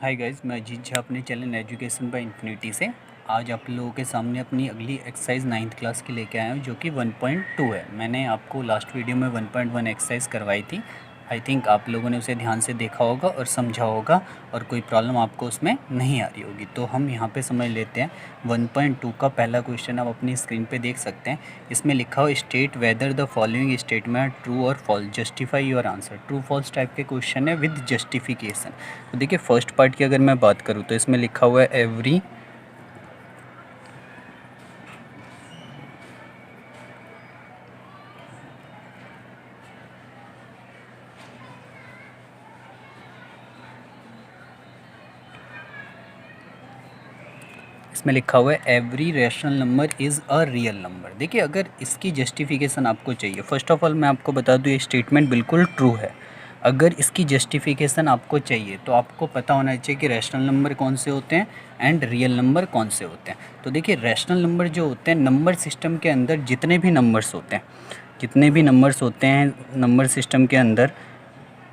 Hi guys, मैं अजीत झा अपने channel education by infinity से आज आप लोगों के सामने अपनी अगली एक्सरसाइज 9th क्लास की लेके आया हूँ जो कि 1.2 है। मैंने आपको लास्ट वीडियो में 1.1 एक्सरसाइज करवाई थी। आई थिंक आप लोगों ने उसे ध्यान से देखा होगा और समझा होगा और कोई प्रॉब्लम आपको उसमें नहीं आ रही होगी। तो हम यहाँ पे समझ लेते हैं 1.2 का पहला क्वेश्चन आप अपनी स्क्रीन पे देख सकते हैं। इसमें लिखा हो state whether the following statement true और false, justify your answer. True false type के क्वेश्चन है विद जस्टिफिकेशन। तो देखिए फर्स्ट पार्ट की अगर मैं बात करूँ तो इसमें लिखा हुआ है एवरी इसमें लिखा हुआ है every rational number is a real number. देखिए अगर इसकी जस्टिफिकेशन आपको चाहिए, फर्स्ट ऑफ ऑल मैं आपको बता दूँ ये स्टेटमेंट बिल्कुल ट्रू है। अगर इसकी जस्टिफिकेशन आपको चाहिए तो आपको पता होना चाहिए कि रैशनल नंबर कौन से होते हैं एंड रियल नंबर कौन से होते हैं। तो देखिए रैशनल नंबर जो होते हैं, नंबर सिस्टम के अंदर जितने भी नंबर्स होते हैं नंबर सिस्टम के अंदर,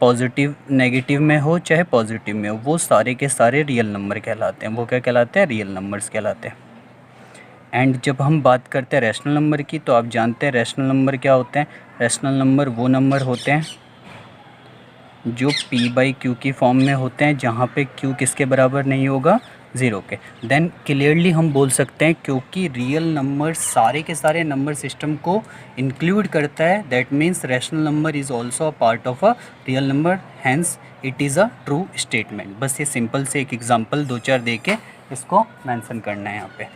पॉजिटिव नेगेटिव में हो चाहे पॉजिटिव में हो, वो सारे के सारे रियल नंबर कहलाते हैं। वो क्या कहलाते हैं? रियल नंबर्स कहलाते हैं। एंड जब हम बात करते हैं रैशनल नंबर की तो आप जानते हैं रैशनल नंबर क्या होते हैं। रैशनल नंबर वो नंबर होते हैं जो p/q की फॉर्म में होते हैं, जहाँ पे q किसके बराबर नहीं होगा? ज़ीरो के। देन क्लियरली हम बोल सकते हैं क्योंकि रियल नंबर सारे के सारे नंबर सिस्टम को इंक्लूड करता है, that means rational number is also a part of a real number, hence it is a true statement. बस ये सिंपल से एक एग्जांपल 2-4 दे के इसको मेंशन करना है यहाँ पे।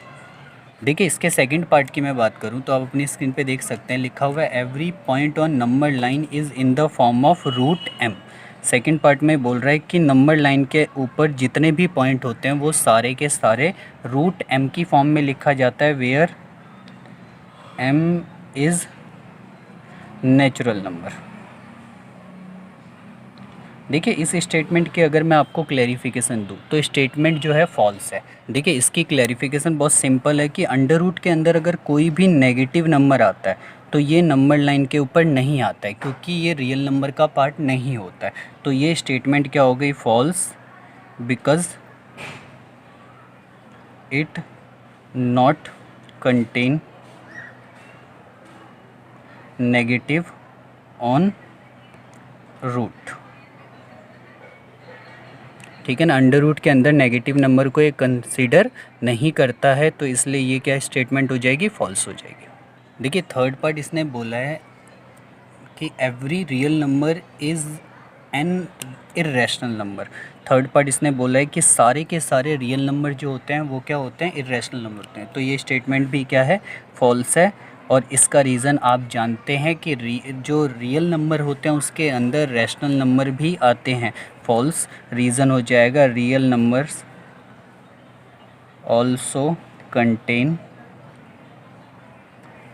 देखिए इसके सेकंड पार्ट की मैं बात करूं तो आप अपनी स्क्रीन पे देख सकते हैं लिखा हुआ है every point on number line is in the form of root M. Second part में बोल रहा है कि नंबर लाइन के ऊपर जितने भी पॉइंट होते हैं वो सारे के सारे रूट एम की फॉर्म में लिखा जाता है, where M is natural number. देखिए इस स्टेटमेंट की अगर मैं आपको क्लैरिफिकेशन दूँ तो स्टेटमेंट जो है फॉल्स है। देखिए इसकी क्लैरिफिकेशन बहुत सिंपल है कि अंडर रूट के अंदर अगर कोई भी नेगेटिव नंबर आता है तो ये नंबर लाइन के ऊपर नहीं आता है, क्योंकि ये रियल नंबर का पार्ट नहीं होता है। तो ये स्टेटमेंट क्या हो गई? False, because it not contain negative on root. ठीक है ना, अंडर रूट के अंदर नेगेटिव नंबर को ये कंसीडर नहीं करता है, तो इसलिए ये क्या स्टेटमेंट हो जाएगी? फॉल्स हो जाएगी। देखिए थर्ड पार्ट इसने बोला है कि every real number is an irrational number. Third part इसने बोला है कि सारे के सारे रियल नंबर जो होते हैं वो क्या होते हैं? इर्रेशनल नंबर होते हैं। तो ये स्टेटमेंट भी क्या है? फॉल्स है। और इसका रीज़न आप जानते हैं कि जो रियल नंबर होते हैं उसके अंदर रैशनल नंबर भी आते हैं। फॉल्स रीज़न हो जाएगा real numbers also contain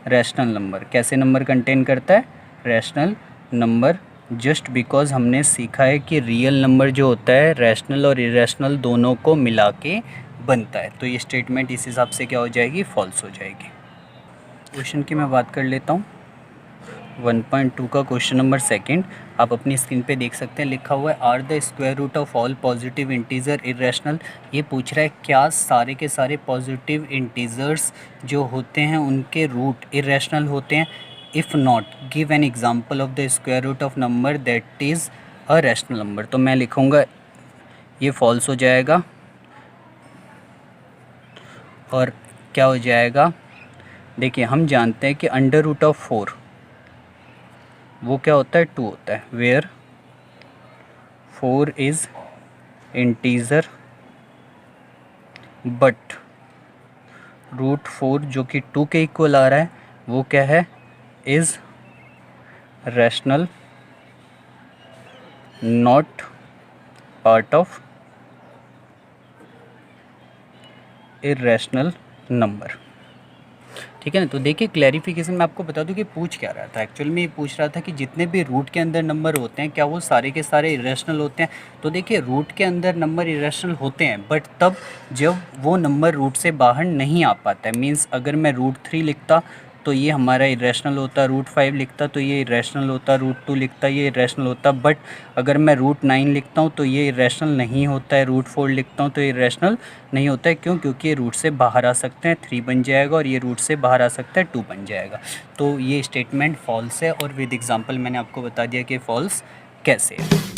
rational number. कैसे नंबर कंटेन करता है? Rational number. जस्ट बिकॉज हमने सीखा है कि रियल नंबर जो होता है रैशनल और इरेशनल दोनों को मिला के बनता है। तो ये स्टेटमेंट इस हिसाब से क्या हो जाएगी? फॉल्स हो जाएगी। क्वेश्चन की मैं बात कर लेता हूँ। 1.2 का क्वेश्चन नंबर सेकंड आप अपनी स्क्रीन पे देख सकते हैं लिखा हुआ है are the square root of all positive integer irrational. ये पूछ रहा है क्या सारे के सारे पॉजिटिव इंटीजर्स जो होते हैं उनके रूट इरेशनल होते हैं? If not give an example of the square root of number that is a rational number. तो मैं लिखूँगा ये फॉल्स हो जाएगा। और क्या हो जाएगा? देखिए हम जानते हैं कि अंडर रूट ऑफ 4 वो क्या होता है? 2 होता है, where 4 is integer but root 4 जो कि 2 के इक्वल आ रहा है वो क्या है? Is rational, not part of irrational number. ठीक है ना। तो देखिए क्लैरिफिकेशन मैं आपको बता दूं कि पूछ क्या रहा था। एक्चुअल में ये पूछ रहा था कि जितने भी रूट के अंदर नंबर होते हैं क्या वो सारे के सारे इरेशनल होते हैं? तो देखिए रूट के अंदर नंबर इरेशनल होते हैं बट तब जब वो नंबर रूट से बाहर नहीं आ पाता है। मीन्स अगर मैं रूट 3 लिखता तो ये हमारा इरेशनल होता, √5 लिखता तो ये इरेशनल होता, √2 लिखता ये इरेशनल होता। बट अगर मैं √9 लिखता हूँ तो ये इरेशनल नहीं होता है, √4 लिखता हूँ तो ये इरेशनल नहीं होता है। क्यों? क्योंकि ये रूट से बाहर आ सकते हैं, 3 बन जाएगा, और ये रूट से बाहर आ सकता है, 2 बन जाएगा। तो ये स्टेटमेंट फॉल्स है, और विद एग्जांपल मैंने आपको बता दिया कि फॉल्स कैसे है।